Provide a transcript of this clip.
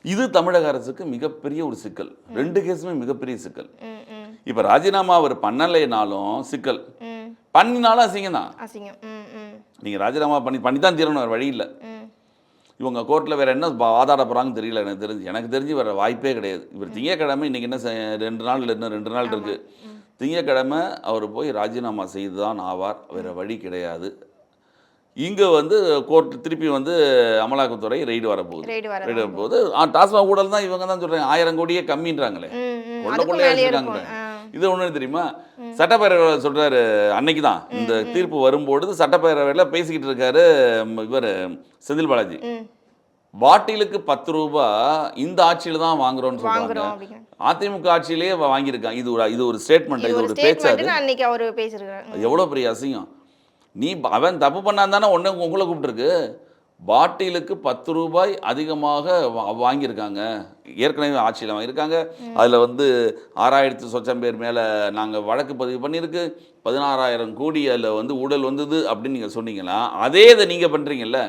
இது தமிழக அரசுக்கு மிகப்பெரிய ஒரு சிக்கல். 2 கேஸுமே மிகப்பெரிய சிக்கல். இப்போ ராஜினாமா அவர் பண்ணலைனாலும் சிக்கல், பண்ணினாலும் அசிங்கம் தான். நீங்கள் ராஜினாமா பண்ணி தான் தீரணும், வேறு வழி இல்லை. இவங்க கோர்ட்டில் வேறு என்ன வாதாட போகிறாங்கன்னு தெரியல. எனக்கு தெரிஞ்சு வேறு வாய்ப்பே கிடையாது. இவர் திங்கக்கிழமை இன்றைக்கி என்ன 2 நாள் இல்லை, இன்னும் 2 நாள் இருக்குது. திங்கக்கிழமை அவர் போய் ராஜினாமா செய்து தான் ஆவார், வேறு வழி கிடையாது. இங்கே கோர்ட் திருப்பி அமலாக்கத்துறை ரெய்டு வரப்போகுது. ரெய்டு வரப்போகுது. டாஸ்மாக் ஊழல் தான் இவங்க தான் சொல்கிறாங்க, 1000 கோடியே கம்மின்றாங்களே, கொள்ளை அடிச்சிருக்காங்க. இது ஒன்று தெரியுமா, சட்டப்பேரவையில் சொல்கிறாரு அன்னைக்கு தான் இந்த தீர்ப்பு வரும்பொழுது சட்டப்பேரவையில் பேசிக்கிட்டு இருக்காரு இவர் செந்தில் பாலாஜி. பாட்டிலுக்கு 10 ரூபா இந்த ஆட்சியில் தான் வாங்குறோம்னு சொல்றாங்க. அதிமுக ஆட்சியிலேயே வாங்கியிருக்காங்க. இது ஒரு ஸ்டேட்மெண்ட், இது ஒரு பேச்சு. எவ்வளோ பெரிய அசிங்கம். அவன் தப்பு பண்ணான் தானே உடனே உங்களை கூப்பிட்டுருக்கு. பாட்டிலுக்கு 10 ரூபாய் அதிகமாக வாங்கியிருக்காங்க, ஏற்கனவே ஆட்சியில் வாங்கியிருக்காங்க. அதில் 6000 சொச்சம் பேர் மேலே நாங்கள் வழக்கு பதிவு பண்ணியிருக்கு, 16,000 கோடி அதில் ஊழல் வந்தது அப்படின்னு நீங்கள் சொன்னீங்களா, அதே இதை நீங்கள் பண்ணுறீங்கல்ல.